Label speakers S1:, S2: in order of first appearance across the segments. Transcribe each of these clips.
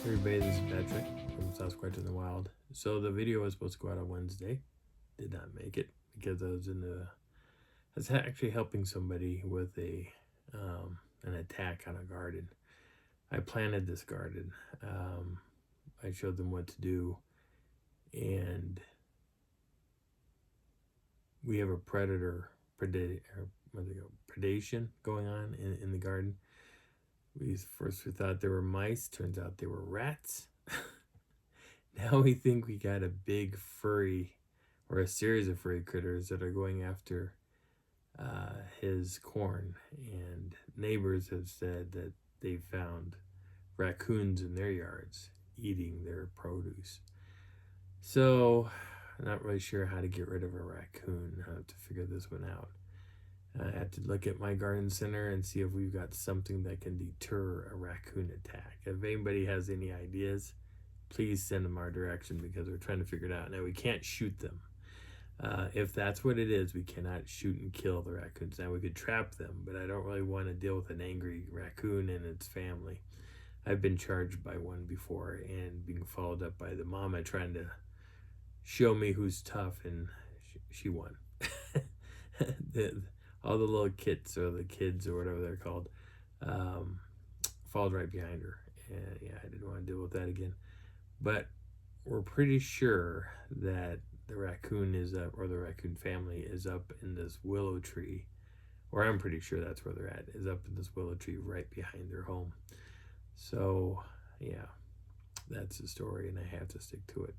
S1: Everybody, this is Patrick from Sasquatch in the Wild. So the video was supposed to go out on Wednesday. Did not make it because I was actually helping somebody with an attack on a garden. I planted this garden. I showed them what to do, and we have a predation going on in the garden. We thought they were mice. Turns out they were rats. Now we think we got a big furry, or a series of furry critters that are going after his corn. And neighbors have said that they found raccoons in their yards eating their produce. So, I'm not really sure how to get rid of a raccoon. I have to figure this one out. I have to look at my garden center and see if we've got something that can deter a raccoon attack. If anybody has any ideas, please send them our direction because we're trying to figure it out. Now, we can't shoot them. If that's what it is, we cannot shoot and kill the raccoons. Now, we could trap them, but I don't really want to deal with an angry raccoon and its family. I've been charged by one before and being followed up by the mama trying to show me who's tough, and she won. All the little kits, or the kids, or whatever they're called, followed right behind her. And yeah, I didn't want to deal with that again. But we're pretty sure that the raccoon is up, or the raccoon family is up in this willow tree, or I'm pretty sure that's where they're at, is up in this willow tree right behind their home. So yeah, that's the story, and I have to stick to it.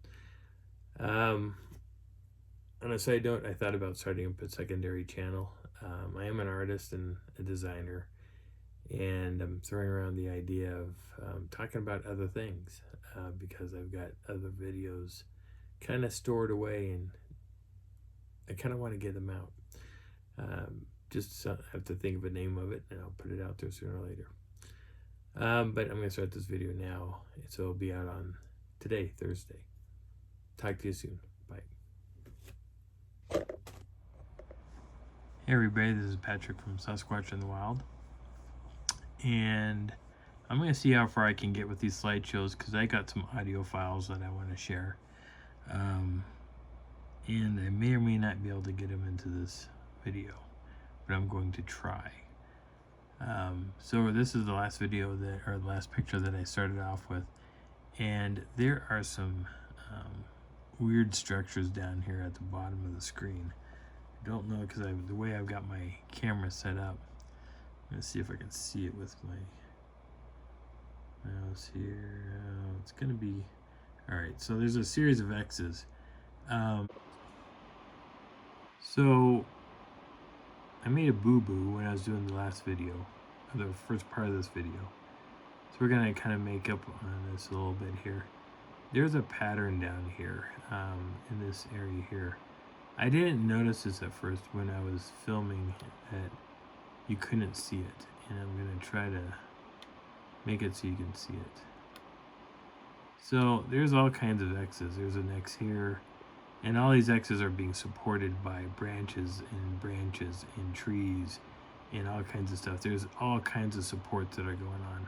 S1: On a side note, I thought about starting up a secondary channel. I am an artist and a designer, and I'm throwing around the idea of talking about other things because I've got other videos kind of stored away, and I kind of want to get them out. Just have to think of a name of it, and I'll put it out there sooner or later. But I'm going to start this video now, so it'll be out on today, Thursday. Talk to you soon. Bye. Hey everybody, this is Patrick from Sasquatch in the Wild, and I'm going to see how far I can get with these slideshows because I got some audio files that I want to share, and I may or may not be able to get them into this video, but I'm going to try. So this is the last video or the last picture that I started off with, and there are some weird structures down here at the bottom of the screen. I don't know because the way I've got my camera set up. I'm going to see if I can see it with my mouse here. It's going to be... Alright, so there's a series of X's. So I made a boo-boo when I was doing the last video, or the first part of this video. So we're going to kind of make up on this a little bit here. There's a pattern down here in this area here. I didn't notice this at first when I was filming that you couldn't see it, and I'm going to try to make it so you can see it. So there's all kinds of X's. There's an X here, and all these X's are being supported by branches and trees and all kinds of stuff. There's all kinds of supports that are going on.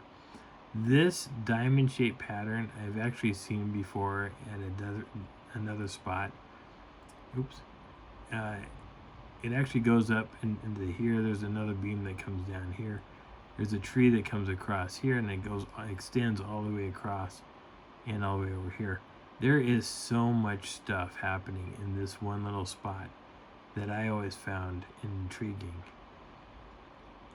S1: This diamond-shaped pattern I've actually seen before at another spot. Oops. It actually goes up into here. There's another beam that comes down here. There's a tree that comes across here, and it extends all the way across and all the way over here. There is so much stuff happening in this one little spot that I always found intriguing.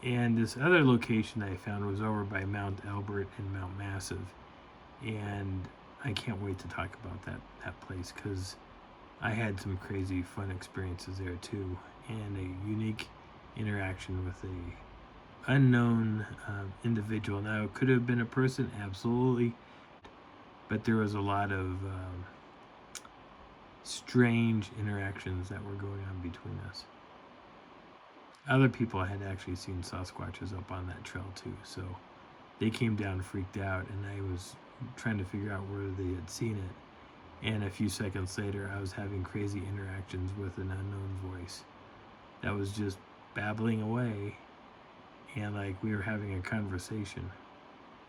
S1: And this other location I found was over by Mount Albert and Mount Massive, and I can't wait to talk about that place because I had some crazy fun experiences there too, and a unique interaction with a unknown individual. Now, it could have been a person, absolutely, but there was a lot of strange interactions that were going on between us. Other people had actually seen Sasquatches up on that trail too, so they came down freaked out, and I was trying to figure out where they had seen it. And a few seconds later, I was having crazy interactions with an unknown voice that was just babbling away, and like we were having a conversation,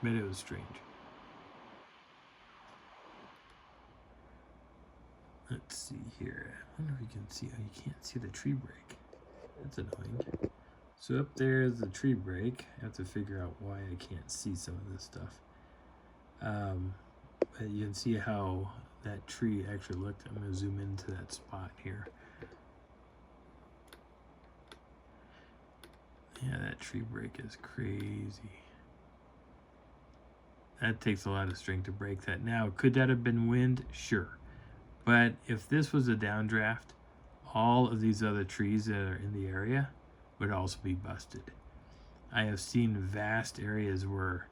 S1: but it was strange. Let's see here. I wonder if you can see. Oh, you can't see the tree break. That's annoying. So up there is the tree break. I have to figure out why I can't see some of this stuff. But you can see how that tree actually looked. I'm going to zoom into that spot here. Yeah, that tree break is crazy. That takes a lot of strength to break that. Now, could that have been wind? Sure. But if this was a downdraft, all of these other trees that are in the area would also be busted. I have seen vast areas where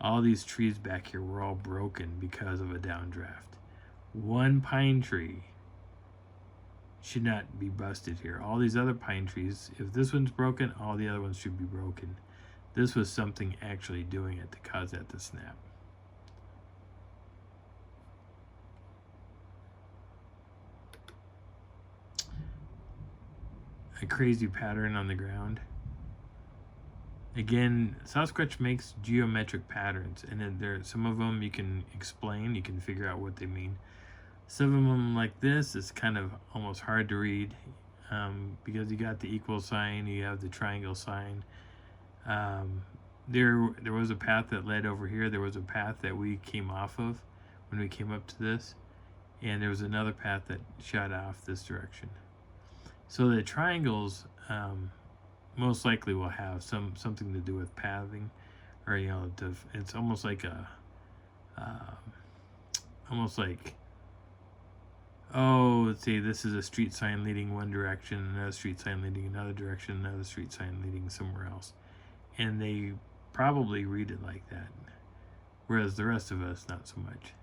S1: all these trees back here were all broken because of a downdraft. One pine tree should not be busted here. All these other pine trees, if this one's broken, all the other ones should be broken. This was something actually doing it to cause that to snap. A crazy pattern on the ground. Again, Sasquatch makes geometric patterns, and then there some of them you can explain, you can figure out what they mean. Some of them like this is kind of almost hard to read because you got the equal sign, you have the triangle sign. There was a path that led over here. There was a path that we came off of when we came up to this, and there was another path that shot off this direction. So the triangles most likely will have something to do with pathing, or it's almost like oh, let's see, this is a street sign leading one direction, another street sign leading another direction, another street sign leading somewhere else, and they probably read it like that, whereas the rest of us not so much.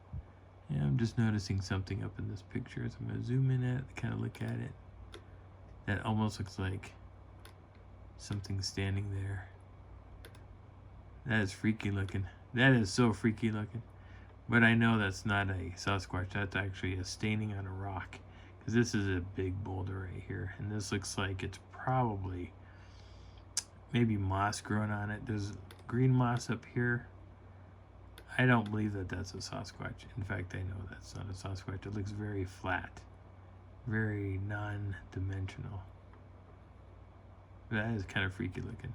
S1: Yeah, I'm just noticing something up in this picture, so I'm going to zoom in at it, kind of look at it. That almost looks like something standing there. That is freaky looking. That is so freaky looking. But I know that's not a Sasquatch. That's actually a staining on a rock. Because this is a big boulder right here. And this looks like it's probably maybe moss growing on it. There's green moss up here. I don't believe that that's a Sasquatch. In fact, I know that's not a Sasquatch. It looks very flat. Very non-dimensional. That is kind of freaky looking.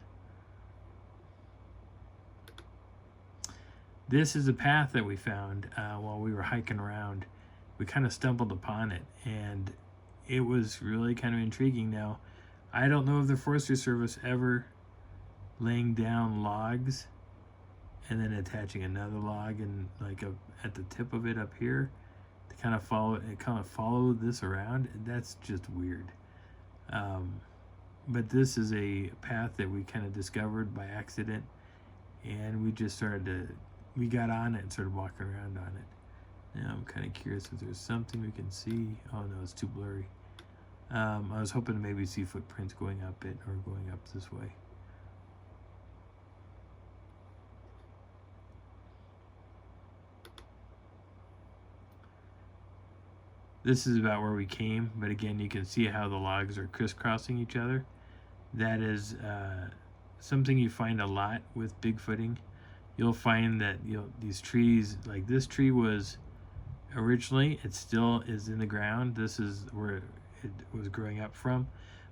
S1: This is a path that we found while we were hiking around. We kind of stumbled upon it, and it was really kind of intriguing. Now, I don't know if the Forestry Service ever laying down logs and then attaching another log and like at the tip of it up here to kind of follow this around. That's just weird. But this is a path that we kind of discovered by accident, and we just we got on it and started walking around on it. Now I'm kind of curious if there's something we can see. Oh no, it's too blurry. I was hoping to maybe see footprints going up it or going up this way. This is about where we came, but again, you can see how the logs are crisscrossing each other. That is something you find a lot with Bigfooting. You'll find that these trees, like this tree was originally, it still is in the ground. This is where it was growing up from.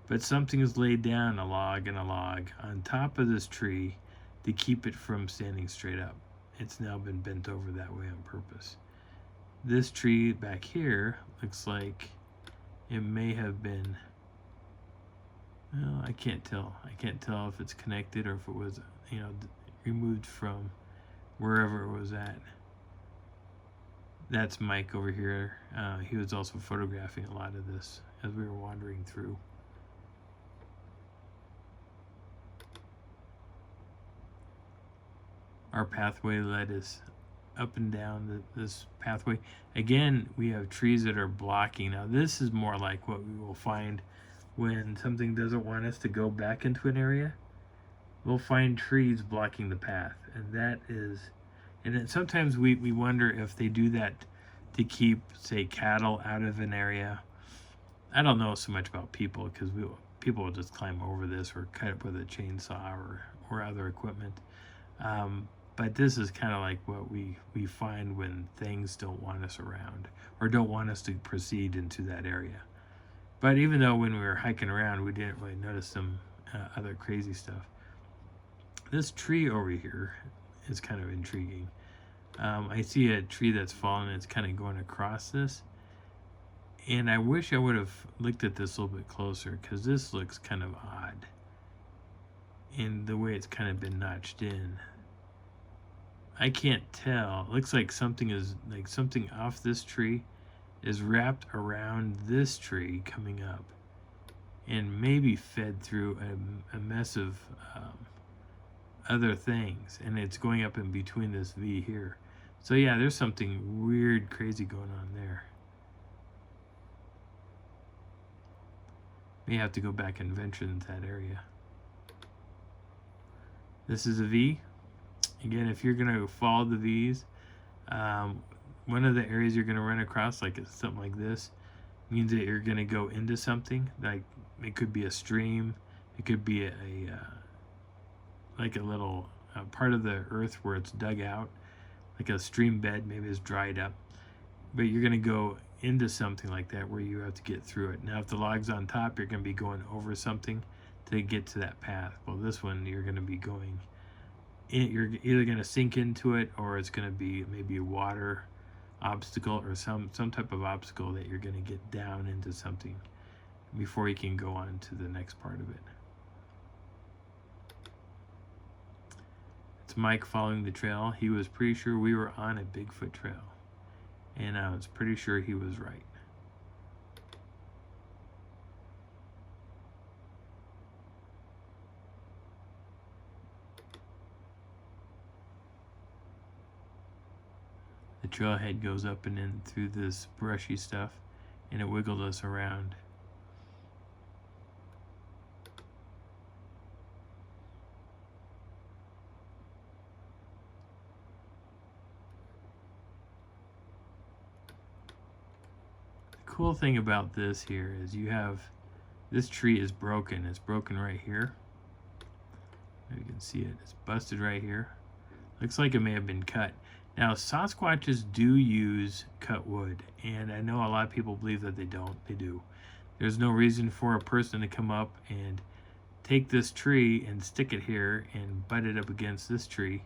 S1: But something is laid down, a log and a log, on top of this tree to keep it from standing straight up. It's now been bent over that way on purpose. This tree back here looks like it may have been, well, I can't tell. I can't tell if it's connected or if it was, removed from wherever it was at. That's Mike over here. He was also photographing a lot of this as we were wandering through. Our pathway led us up and down this pathway. Again, we have trees that are blocking. Now this is more like what we will find when something doesn't want us to go back into an area. We'll find trees blocking the path, and that is, and then sometimes we wonder if they do that to keep, say, cattle out of an area. I don't know so much about people, because people will just climb over this or cut it with a chainsaw or other equipment. But this is kind of like what we find when things don't want us around or don't want us to proceed into that area. But even though when we were hiking around, we didn't really notice some other crazy stuff. This tree over here is kind of intriguing. I see a tree that's fallen and it's kind of going across this. And I wish I would have looked at this a little bit closer because this looks kind of odd in the way it's kind of been notched in. I can't tell. It looks like something off this tree is wrapped around this tree coming up and maybe fed through a mess of other things, and it's going up in between this V here. So yeah, there's something weird, crazy going on there. May have to go back and venture into that area. This is a V. Again, if you're gonna follow the V's, one of the areas you're gonna run across, like something like this, means that you're gonna go into something. Like it could be a stream, it could be like a little part of the earth where it's dug out, like a stream bed, maybe it's dried up. But you're gonna go into something like that where you have to get through it. Now, if the log's on top, you're gonna be going over something to get to that path. Well, this one you're gonna be going in, you're either gonna sink into it, or it's gonna be maybe a water obstacle or some type of obstacle that you're gonna get down into something before you can go on to the next part of it. It's Mike following the trail. He was pretty sure we were on a Bigfoot trail, and I was pretty sure he was right. The trailhead goes up and in through this brushy stuff, and it wiggled us around. The cool thing about this here is you have, this tree is broken. It's broken right here. You can see it. It's busted right here. Looks like it may have been cut. Now, Sasquatches do use cut wood, and I know a lot of people believe that they don't. They do. There's no reason for a person to come up and take this tree and stick it here and butt it up against this tree.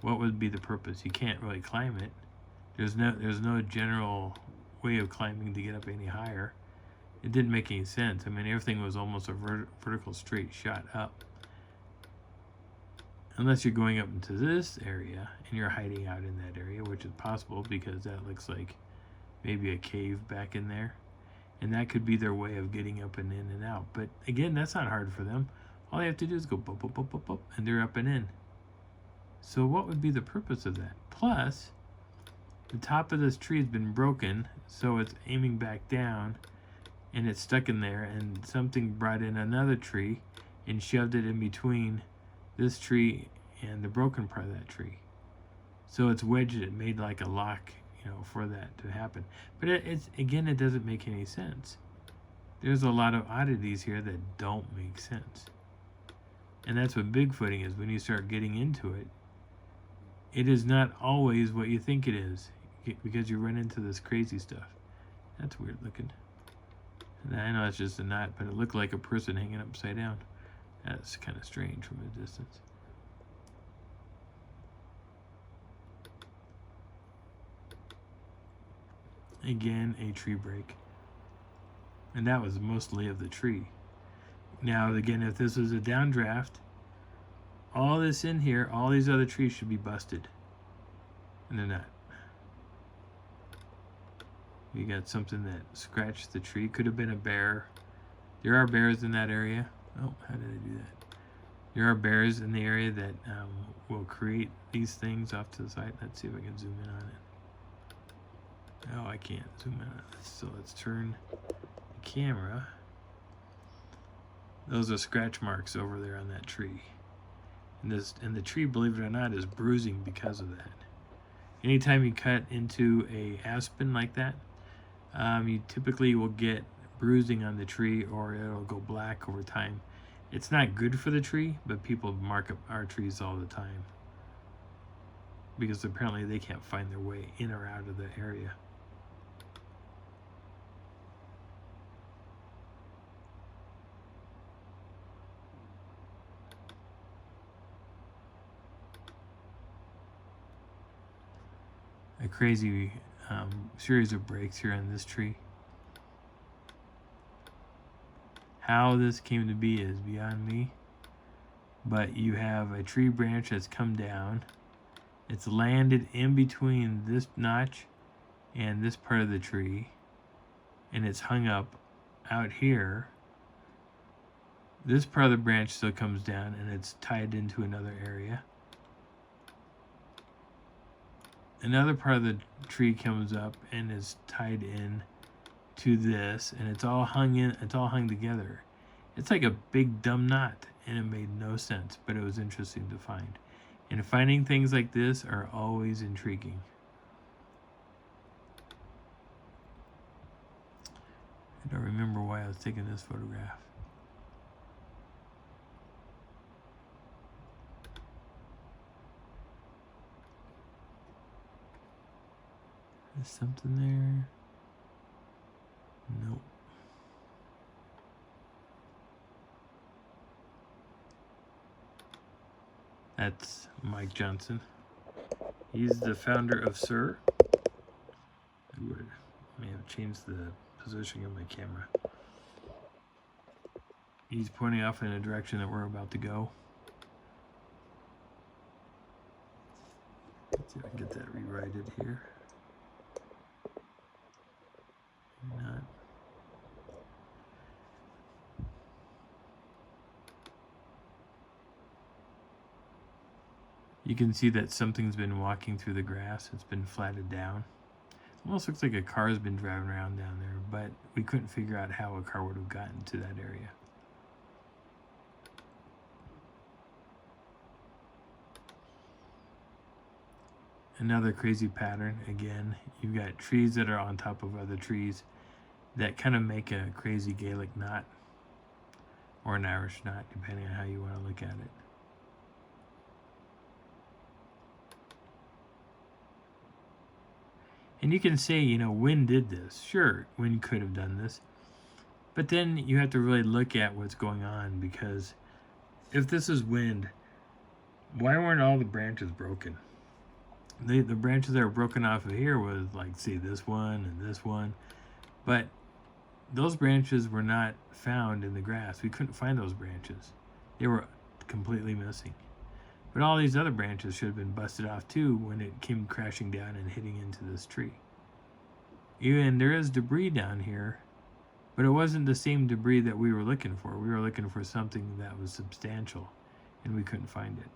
S1: What would be the purpose? You can't really climb it. There's no general way of climbing to get up any higher. It didn't make any sense. I mean, everything was almost a vertical straight shot up. Unless you're going up into this area and you're hiding out in that area, which is possible because that looks like maybe a cave back in there. And that could be their way of getting up and in and out. But again, that's not hard for them. All they have to do is go bop, bop, bop, bop, bop, and they're up and in. So what would be the purpose of that? Plus, the top of this tree has been broken, so it's aiming back down, and it's stuck in there, and something brought in another tree and shoved it in between this tree and the broken part of that tree. So it's wedged it, made like a lock, for that to happen. But it's again, it doesn't make any sense. There's a lot of oddities here that don't make sense. And that's what Bigfooting is. When you start getting into it, it is not always what you think it is, because you run into this crazy stuff. That's weird looking. And I know it's just a knot, but it looked like a person hanging upside down. That's kind of strange from a distance. Again, a tree break. And that was mostly of the tree. Now, again, if this was a downdraft, all this in here, all these other trees should be busted. And they're not. We got something that scratched the tree. Could have been a bear. There are bears in that area. Oh, how did I do that? There are bears in the area that will create these things off to the side. Let's see if I can zoom in on it. Oh, I can't zoom in on it. So let's turn the camera. Those are scratch marks over there on that tree. And the tree, believe it or not, is bruising because of that. Anytime you cut into a aspen like that, you typically will get bruising on the tree, or it'll go black over time. It's not good for the tree, but people mark up our trees all the time. because apparently they can't find their way in or out of the area. A crazy series of breaks here on this tree. How this came to be is beyond me. But you have a tree branch that's come down. It's landed in between this notch and this part of the tree. And it's hung up out here. This part of the branch still comes down and it's tied into another area. Another part of the tree comes up and is tied in to this, and it's all hung together. It's like a big dumb knot, and it made no sense, but it was interesting to find. And finding things like this are always intriguing. I don't remember why I was taking this photograph. Is something there? Nope. That's Mike Johnson. He's the founder of Sir. I may have changed the positioning of my camera. He's pointing off in a direction that we're about to go. Let's see if I can get that rewrited here. Not. You can see that something's been walking through the grass. It's been flattened down. Almost looks like a car's been driving around down there, but we couldn't figure out how a car would have gotten to that area. Another crazy pattern. Again, you've got trees that are on top of other trees that kind of make a crazy Gaelic knot or an Irish knot, depending on how you want to look at it. And you can say, you know, wind did this. Sure, wind could have done this. But then you have to really look at what's going on, because if this is wind, why weren't all the branches broken? The branches that were broken off of here was like, see, this one and this one. But those branches were not found in the grass. We couldn't find those branches. They were completely missing. But all these other branches should have been busted off too when it came crashing down and hitting into this tree. Even there is debris down here, but it wasn't the same debris that we were looking for. We were looking for something that was substantial, and we couldn't find it.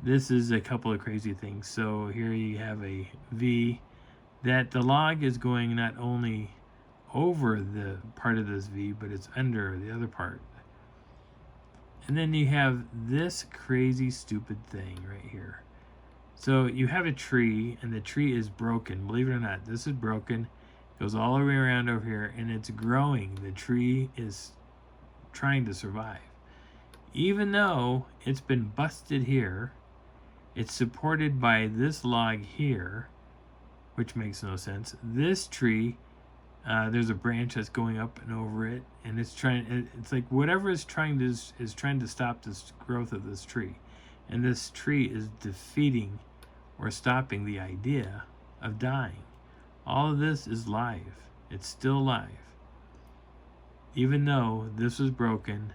S1: This is a couple of crazy things. So here you have a V that the log is going not only over the part of this V, but it's under the other part. And then you have this crazy stupid thing right here. So you have a tree, and the tree is broken. Believe it or not, this is broken. It goes all the way around over here, and it's growing. The tree is trying to survive. Even though it's been busted here, it's supported by this log here, which makes no sense. This tree, there's a branch that's going up and over it, and it's like whatever is trying to stop this growth of this tree. And this tree is defeating or stopping the idea of dying. All of this is live. It's still live. Even though this was broken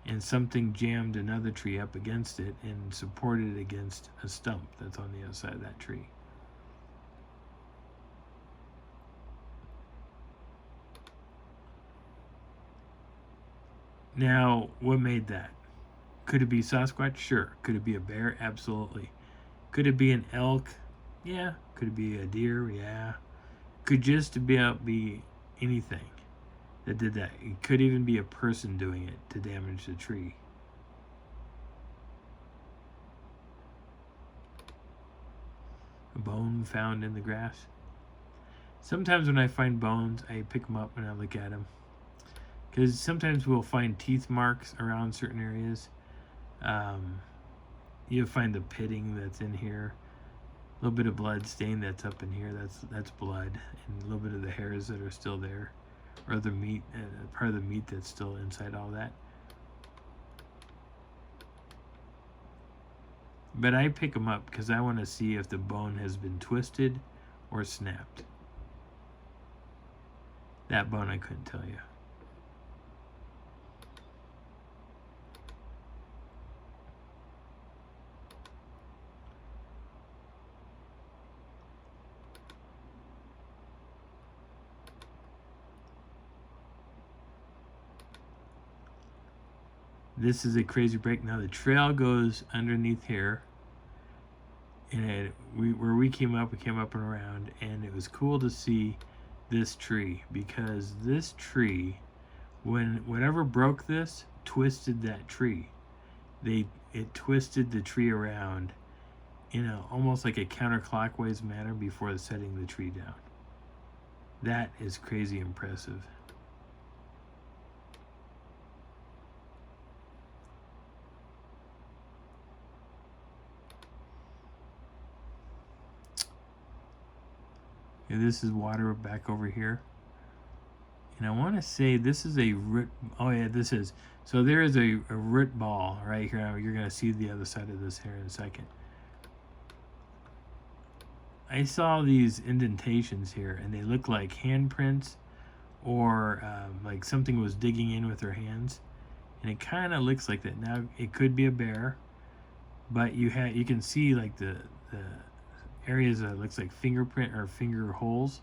S1: and something jammed another tree up against it and supported it against a stump that's on the other side of that tree. Now, what made that? Could it be Sasquatch? Sure. Could it be a bear? Absolutely. Could it be an elk? Yeah. Could it be a deer? Yeah. Could just be anything that did that. It could even be a person doing it to damage the tree. A bone found in the grass. Sometimes when I find bones, I pick them up and I look at them. Because sometimes we'll find teeth marks around certain areas. you find the pitting that's in here. A little bit of blood stain that's up in here. That's blood, and a little bit of the hairs that are still there, or the meat, part of the meat that's still inside all that. But I pick them up because I want to see if the bone has been twisted or snapped. That bone I couldn't tell you. This is a crazy break. Now the trail goes underneath here, and where we came up and around, and it was cool to see this tree, because this tree, whatever broke this, twisted that tree. It twisted the tree around in almost like a counterclockwise manner before setting the tree down. That is crazy impressive. This is water back over here. And I want to say this is a root. Oh yeah, this is. So there is a root ball right here. You're going to see the other side of this here in a second. I saw these indentations here, and they look like handprints, or like something was digging in with their hands. And it kind of looks like that. Now it could be a bear, but you can see like the areas that looks like fingerprint or finger holes.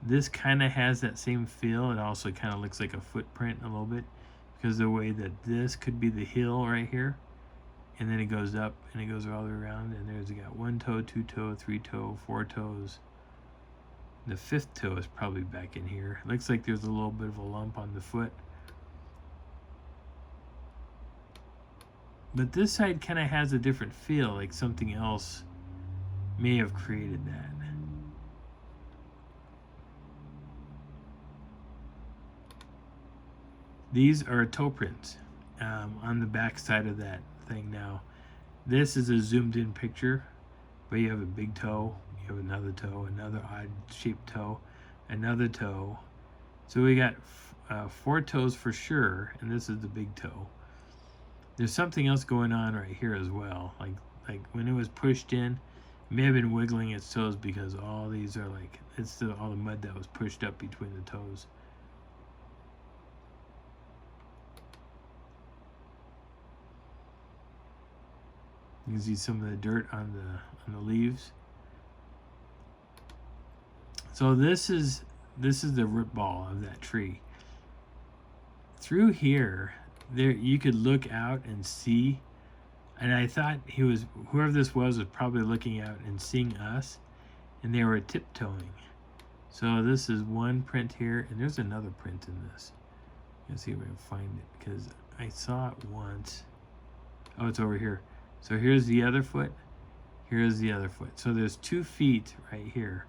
S1: This kind of has that same feel. It also kind of looks like a footprint a little bit, because the way that this could be the heel right here, and then it goes up and it goes all the way around, and there's got 1 toe, 2 toe, 3 toe, 4 toes. The 5th toe is probably back in here. It looks like there's a little bit of a lump on the foot. But this side kind of has a different feel, like something else may have created that. These are toe prints on the back side of that thing. Now, this is a zoomed in picture, but you have a big toe, you have another toe, another odd shaped toe, another toe. So we got 4 toes for sure, and this is the big toe. There's something else going on right here as well. Like when it was pushed in, it may have been wiggling its toes, because all these are like, it's all the mud that was pushed up between the toes. You can see some of the dirt on the leaves. So this is the root ball of that tree. Through here, there you could look out and see, and I thought whoever this was probably looking out and seeing us, and they were tiptoeing. So this is one print here, and there's another print in this. Let's see if I can find it, because I saw it once. Oh, it's over here. So here's the other foot, here's the other foot. So there's 2 feet right here.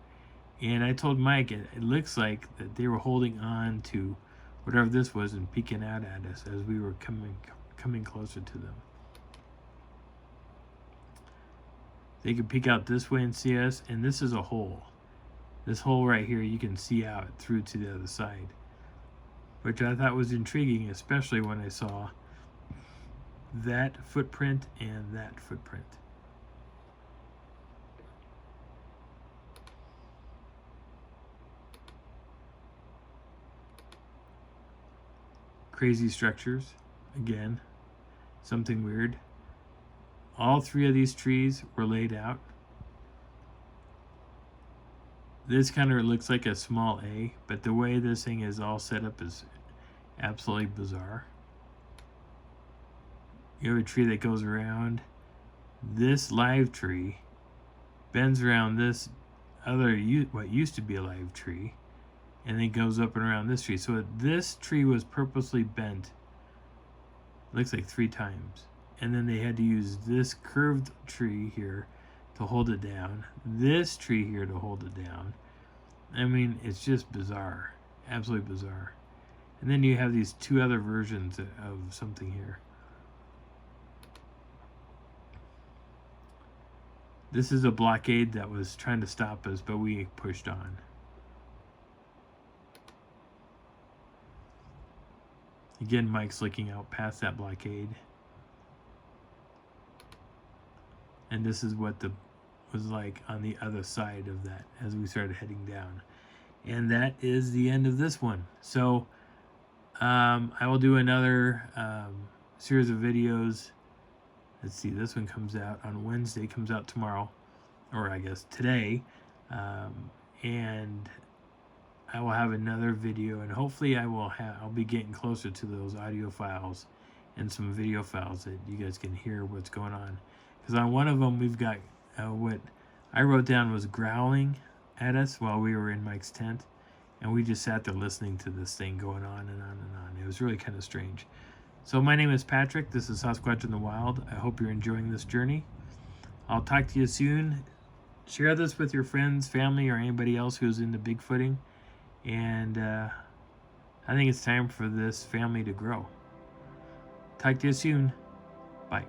S1: And I told Mike it looks like that they were holding on to whatever this was and peeking out at us as we were coming closer to them. They could peek out this way and see us, and this is a hole. This hole right here, you can see out through to the other side, which I thought was intriguing, especially when I saw that footprint and that footprint. Crazy structures, again, something weird. All 3 of these trees were laid out. This kind of looks like a small A, but the way this thing is all set up is absolutely bizarre. You have a tree that goes around. This live tree bends around this other, what used to be a live tree, and then goes up and around this tree. So this tree was purposely bent, looks like 3 times. And then they had to use this curved tree here to hold it down, this tree here to hold it down. I mean, it's just bizarre, absolutely bizarre. And then you have these 2 other versions of something here. This is a blockade that was trying to stop us, but we pushed on. Again, Mike's looking out past that blockade. And this is what the was like on the other side of that as we started heading down. And that is the end of this one. So I will do another series of videos. Let's see, this one comes out on Wednesday, comes out tomorrow, or I guess today. And I will have another video, and hopefully I'll be getting closer to those audio files and some video files that you guys can hear what's going on. Because on one of them we've got what I wrote down was growling at us while we were in Mike's tent, and we just sat there listening to this thing going on and on and on. It was really kind of strange. So my name is Patrick. This is Sasquatch in the Wild. I hope you're enjoying this journey. I'll talk to you soon. Share this with your friends, family, or anybody else who's into Bigfooting. And I think it's time for this family to grow. Talk to you soon. Bye.